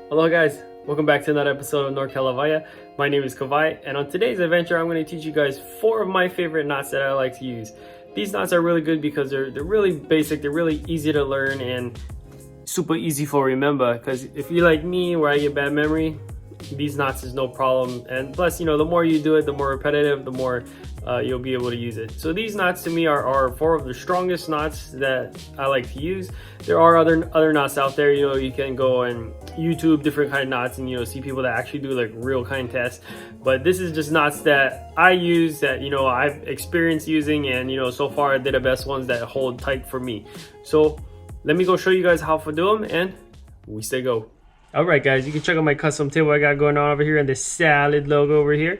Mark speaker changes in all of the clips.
Speaker 1: Hello guys, welcome back to another episode of North Calavaya. My name is Kavai, and on today's adventure I'm going to teach you guys 4 of my favorite knots that I like to use. These knots are really good because they're really basic, they're really easy to learn, and super easy for remember, because if you're like me where I get bad memory, these knots is no problem. And plus, you know, the more you do it, the more repetitive, the more you'll be able to use it. So these knots to me are 4 of the strongest knots that I like to use. There are other knots out there. You know, you can go and YouTube different kind of knots and, you know, see people that actually do like real kind tests, but this is just knots that I use, that, you know, I've experienced using, and, you know, so far they're the best ones that hold tight for me. So let me go show you guys how to do them, and we say go. Alright guys, you can check out my custom table I got going on over here and this salad logo over here.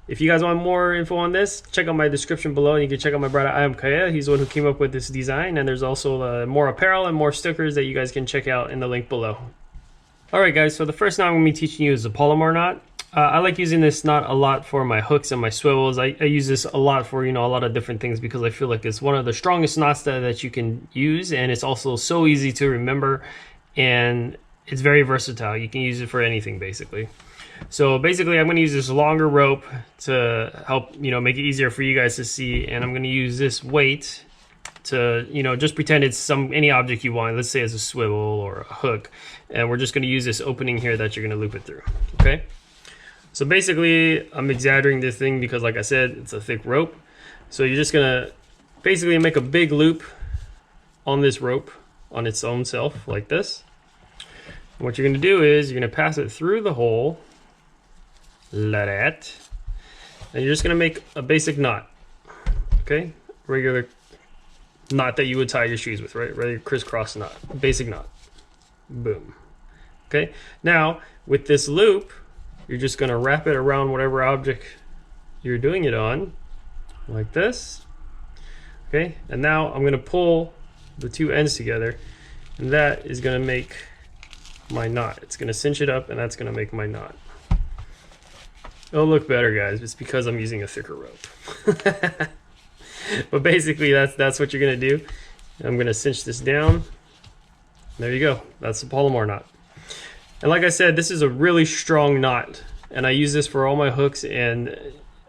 Speaker 1: If you guys want more info on this, check out my description below, and you can check out my brother I am Kaya. He's the one who came up with this design, and there's also more apparel and more stickers that you guys can check out in the link below. Alright guys, so the first knot I'm going to be teaching you is the Palomar knot. I like using this knot a lot for my hooks and my swivels. I use this a lot for, you know, a lot of different things because I feel like it's one of the strongest knots that you can use, and it's also so easy to remember, and it's very versatile. You can use it for anything basically. So basically I'm going to use this longer rope to help, you know, make it easier for you guys to see, and I'm going to use this weight to, you know, just pretend it's any object you want. Let's say it's a swivel or a hook, and we're just going to use this opening here that you're going to loop it through. Okay, so basically I'm exaggerating this thing because, like I said, it's a thick rope. So you're just going to basically make a big loop on this rope on its own self like this. And what you're going to do is you're going to pass it through the hole like that, and you're just going to make a basic knot. Okay, regular knot that you would tie your shoes with, right? Regular crisscross knot, basic knot. Boom. Okay, now with this loop, you're just going to wrap it around whatever object you're doing it on, like this. Okay, and now I'm going to pull the 2 ends together, and that is going to make my knot. It's going to cinch it up, and that's going to make my knot. It'll look better, guys. It's because I'm using a thicker rope. But basically that's what you're going to do. I'm going to cinch this down. There you go. That's the Palomar knot. And like I said, this is a really strong knot, and I use this for all my hooks, and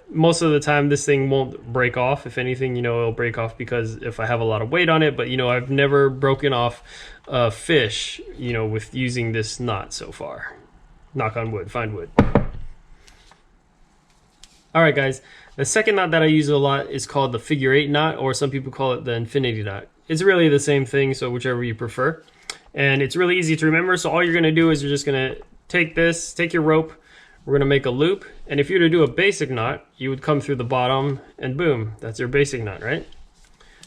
Speaker 1: most of the time this thing won't break off. If anything, you know, it'll break off because if I have a lot of weight on it, but, you know, I've never broken off a fish, you know, with using this knot so far. Knock on wood, find wood. Alright guys, the second knot that I use a lot is called the figure 8 knot, or some people call it the infinity knot. It's really the same thing, so whichever you prefer. And it's really easy to remember, so all you're going to do is you're just going to take your rope, we're going to make a loop, and if you were to do a basic knot, you would come through the bottom, and boom, that's your basic knot, right?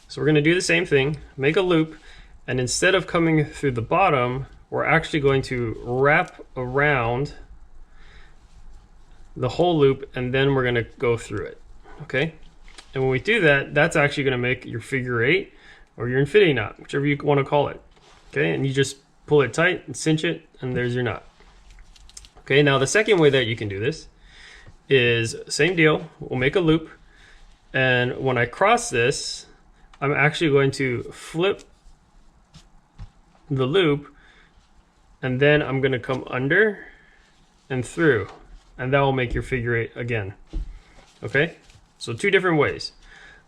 Speaker 1: So we're going to do the same thing, make a loop, and instead of coming through the bottom, we're actually going to wrap around the whole loop, and then we're going to go through it. Okay, and when we do that, that's actually going to make your figure 8 or your infinity knot, whichever you want to call it. Okay, and you just pull it tight and cinch it, and there's your knot. Okay, now the second way that you can do this is same deal. We'll make a loop, and when I cross this, I'm actually going to flip the loop, and then I'm going to come under and through, and that will make your figure 8 again. Okay, so 2 different ways.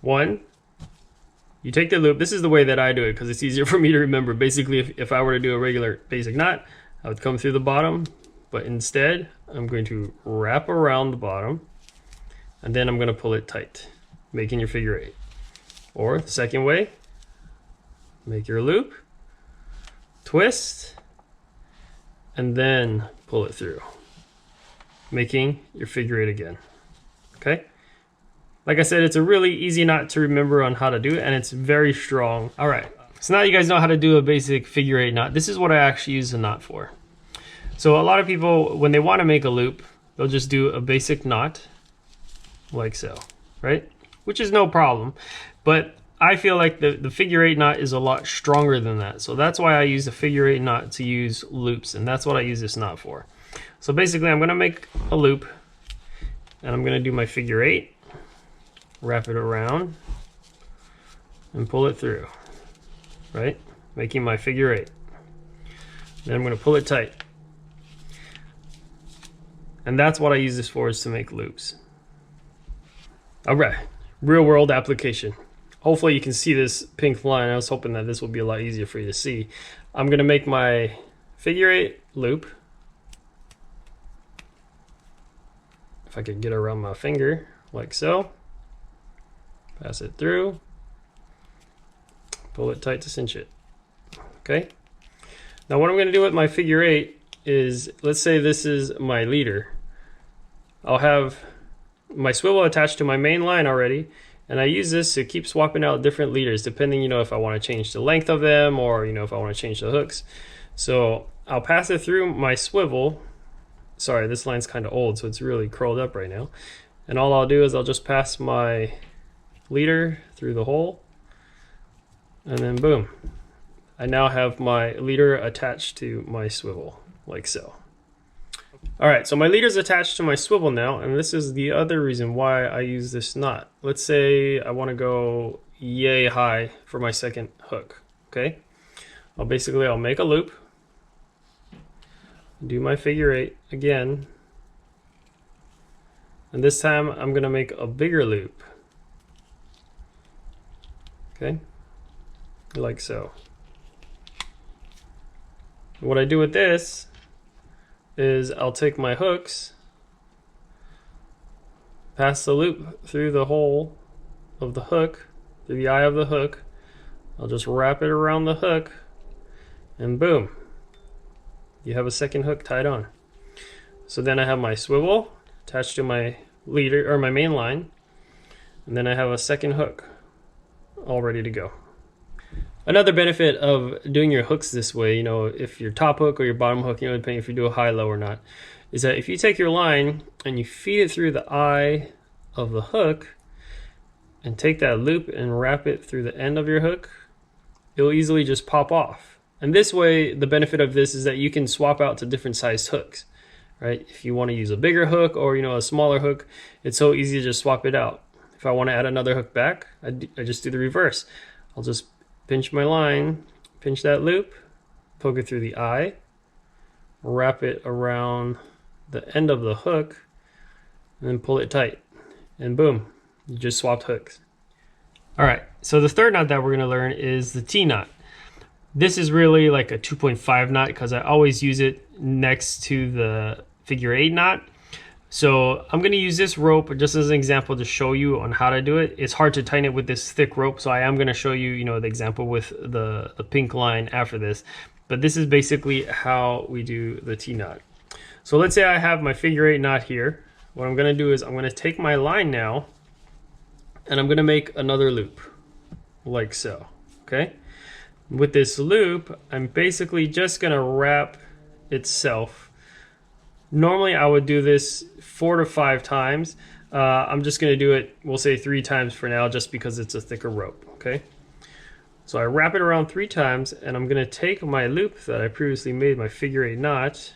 Speaker 1: One, you take the loop. This is the way that I do it because it's easier for me to remember. Basically, if I were to do a regular basic knot, I would come through the bottom, but instead I'm going to wrap around the bottom, and then I'm going to pull it tight, making your figure 8. Or the second way, make your loop, twist, and then pull it through, making your figure 8 again. Okay, like I said, it's a really easy knot to remember on how to do it, and it's very strong. All right, so now you guys know how to do a basic figure 8 knot. This is what I actually use the knot for. So a lot of people, when they want to make a loop, they'll just do a basic knot like so, right? Which is no problem, but I feel like the figure 8 knot is a lot stronger than that. So that's why I use the figure 8 knot to use loops, and that's what I use this knot for. So basically I'm going to make a loop, and I'm going to do my figure 8, wrap it around, and pull it through, right? Making my figure 8. Then I'm going to pull it tight. And that's what I use this for, is to make loops. All right, real world application. Hopefully you can see this pink line. I was hoping that this would be a lot easier for you to see. I'm gonna make my figure 8 loop. If I could get around my finger, like so. Pass it through. Pull it tight to cinch it. Okay. Now what I'm gonna do with my figure 8 is, let's say this is my leader. I'll have my swivel attached to my main line already, and I use this to keep swapping out different leaders depending, if I want to change the length of them, or if I want to change the hooks. So I'll pass it through my swivel. Sorry, this line's kind of old, so it's really curled up right now. And all I'll do is I'll just pass my leader through the hole, and then boom, I now have my leader attached to my swivel, like so. All right, so my leader's attached to my swivel now, and this is the other reason why I use this knot. Let's say I want to go yay high for my second hook, okay? I'll make a loop, do my figure 8 again, and this time I'm gonna make a bigger loop, okay? Like so. What I do with this is I'll take my hooks, pass the loop through the hole of the hook, through the eye of the hook. I'll just wrap it around the hook, and boom, you have a second hook tied on. So then I have my swivel attached to my leader, or my main line, and then I have a second hook all ready to go. Another benefit of doing your hooks this way, if your top hook or your bottom hook, depending if you do a high, low or not, is that if you take your line and you feed it through the eye of the hook and take that loop and wrap it through the end of your hook, it'll easily just pop off. And this way, the benefit of this is that you can swap out to different sized hooks, right? If you want to use a bigger hook or, a smaller hook, it's so easy to just swap it out. If I want to add another hook back, I just do the reverse. I'll just pinch my line, pinch that loop, poke it through the eye, wrap it around the end of the hook, and then pull it tight. And boom, you just swapped hooks. All right, so the third knot that we're gonna learn is the T-knot. This is really like a 2.5 knot because I always use it next to the figure 8 knot. So I'm going to use this rope just as an example to show you on how to do it. It's hard to tighten it with this thick rope, so I am going to show you, the example with the pink line after this. But this is basically how we do the T-knot. So let's say I have my figure 8 knot here. What I'm going to do is I'm going to take my line now, and I'm going to make another loop, like so, okay? With this loop, I'm basically just going to wrap itself. Normally I would do this 4 to 5 times. I'm just going to do it, we'll say 3 times for now, just because it's a thicker rope, okay? So I wrap it around 3 times, and I'm going to take my loop that I previously made, my figure 8 knot,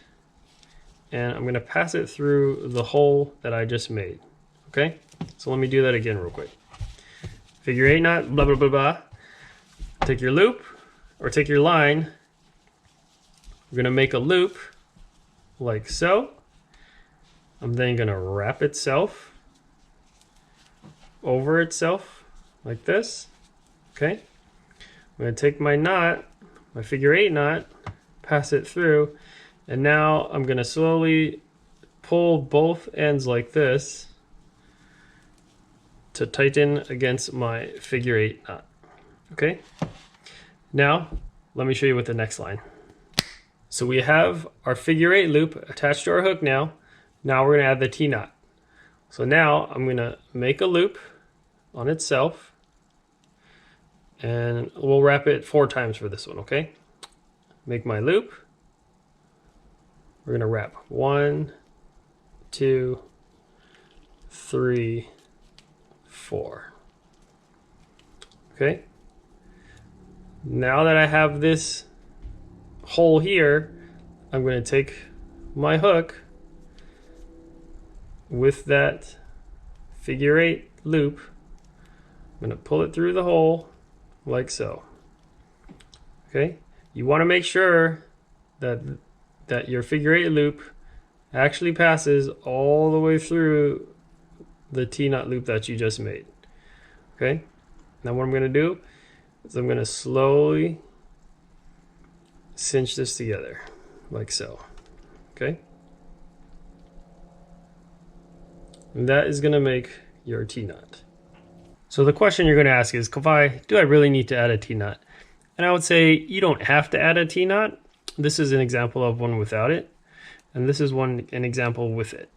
Speaker 1: and I'm going to pass it through the hole that I just made, okay? So let me do that again real quick. Figure 8 knot, blah, blah, blah, blah. Take your loop, or take your line. We're going to make a loop, like so. I'm then going to wrap itself over itself like this, okay? I'm going to take my knot, my figure 8 knot, pass it through, and now I'm going to slowly pull both ends like this to tighten against my figure 8 knot, okay? Now let me show you with the next line. So we have our figure 8 loop attached to our hook now. Now we're going to add the T-knot. So now I'm going to make a loop on itself, and we'll wrap it 4 times for this one, okay? Make my loop. We're going to wrap 1, 2, 3, 4. Okay? Now that I have this hole here, I'm going to take my hook with that figure 8 loop. I'm going to pull it through the hole like so. Okay? You want to make sure that your figure 8 loop actually passes all the way through the T-knot loop that you just made. Okay, now what I'm going to do is I'm going to slowly cinch this together like so. Okay, and that is going to make your T-knot. So the question you're going to ask is, Kavai, do I really need to add a T-knot? And I would say you don't have to add a T-knot. This is an example of one without it, and this is an example with it.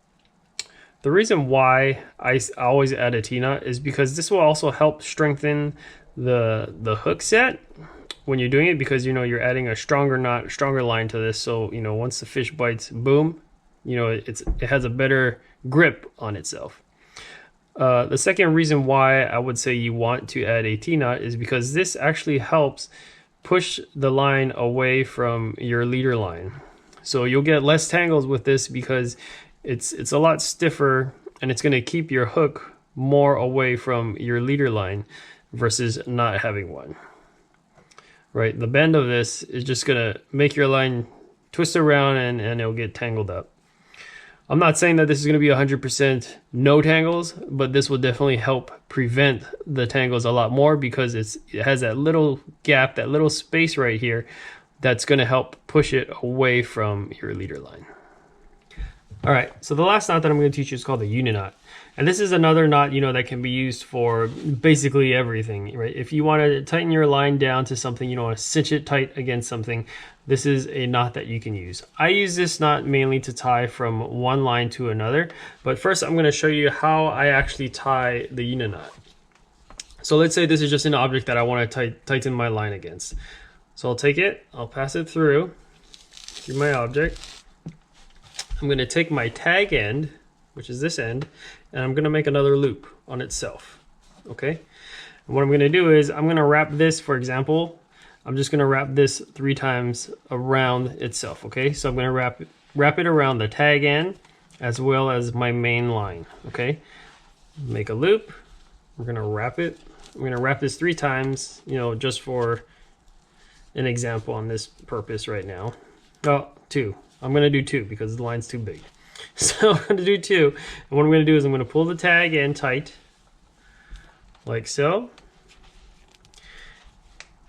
Speaker 1: The reason why I always add a T-knot is because this will also help strengthen the hook set when you're doing it, because you're adding a stronger knot, stronger line to this. So once the fish bites, boom, it has a better grip on itself. The second reason why I would say you want to add a T-knot is because this actually helps push the line away from your leader line. So you'll get less tangles with this because it's a lot stiffer, and it's going to keep your hook more away from your leader line versus not having one. Right? The bend of this is just going to make your line twist around and it'll get tangled up. I'm not saying that this is going to be 100% no tangles, but this will definitely help prevent the tangles a lot more, because it has that little gap, that little space right here that's going to help push it away from your leader line. All right, so the last knot that I'm going to teach you is called the Uni-knot. And this is another knot, that can be used for basically everything, right? If you want to tighten your line down to something, you want to cinch it tight against something, this is a knot that you can use. I use this knot mainly to tie from one line to another, but first I'm going to show you how I actually tie the Uni-knot. So let's say this is just an object that I want to tighten my line against. So I'll take it, I'll pass it through my object. I'm going to take my tag end, which is this end, and I'm going to make another loop on itself. Okay? And what I'm going to do is I'm going to wrap this, for example, I'm just going to wrap this 3 times around itself. Okay? So I'm going to wrap it around the tag end as well as my main line. Okay? Make a loop. We're going to wrap it. I'm going to wrap this 3 times, just for an example on this purpose right now. Oh, 2. I'm going to do 2 because the line's too big. So I'm going to do 2. And what I'm going to do is I'm going to pull the tag in tight, like so.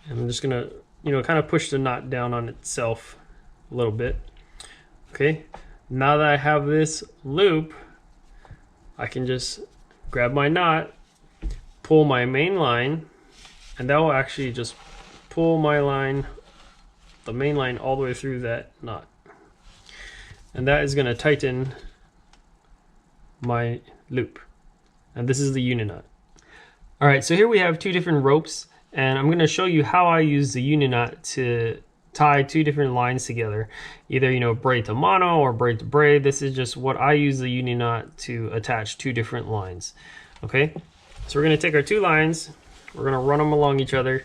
Speaker 1: And I'm just going to, kind of push the knot down on itself a little bit. Okay. Now that I have this loop, I can just grab my knot, pull my main line, and that will actually just pull my line, the main line, all the way through that knot. And that is going to tighten my loop. And this is the Uni-knot. All right, so here we have 2 different ropes, and I'm going to show you how I use the Uni-knot to tie 2 different lines together. Either, braid to mono or braid to braid. This is just what I use the Uni-knot to attach 2 different lines. Okay, so we're going to take our 2 lines, we're going to run them along each other,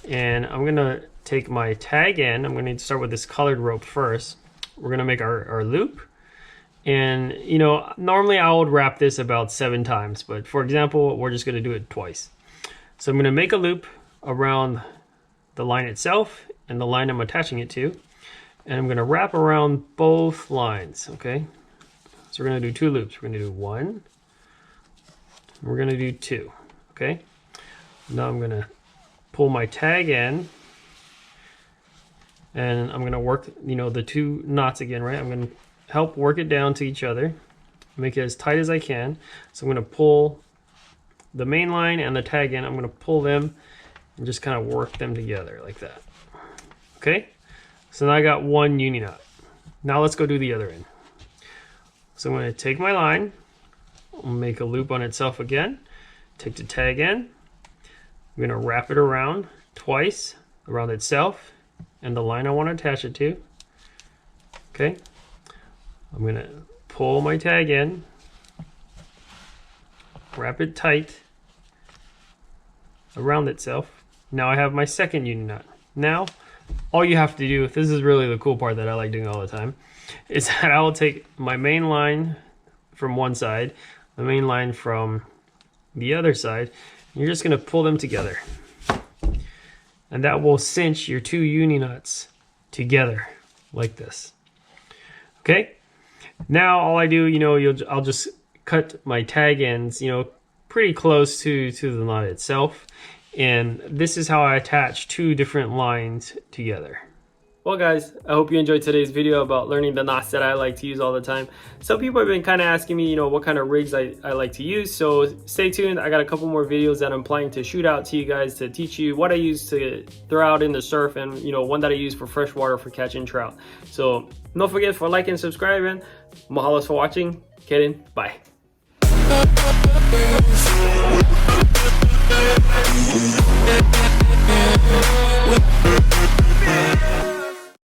Speaker 1: and I'm going to take my tag end. I'm going to start with this colored rope first. We're going to make our loop, and normally I would wrap this about 7 times, but for example we're just going to do it twice. So I'm going to make a loop around the line itself and the line I'm attaching it to, and I'm going to wrap around both lines. Okay, so we're going to do 2 loops. We're going to do 1, we're going to do 2. Okay, now I'm going to pull my tag in, and I'm going to work, the 2 knots again, right? I'm going to help work it down to each other, make it as tight as I can. So I'm going to pull the main line and the tag in, I'm going to pull them and just kind of work them together like that. Okay? So now I got 1 Uni-knot. Now let's go do the other end. So I'm going to take my line, I'll make a loop on itself again, take the tag in, I'm going to wrap it around twice around itself and the line I want to attach it to. Okay, I'm going to pull my tag in, wrap it tight around itself. Now I have my second Uni-knot. Now all you have to do, this is really the cool part that I like doing all the time, is that I will take my main line from one side, the main line from the other side, and you're just going to pull them together. And that will cinch your 2 Uni-knots together like this. Okay? Now all I do, I'll just cut my tag ends, pretty close to the knot itself. And this is how I attach two different lines together. Well guys, I hope you enjoyed today's video about learning the knots that I like to use all the time. Some people have been kind of asking me, what kind of rigs I like to use, so stay tuned. I got a couple more videos that I'm planning to shoot out to you guys to teach you what I use to throw out in the surf, and one that I use for freshwater for catching trout. So don't forget for liking and subscribing. Mahalo for watching. Kidding. Bye.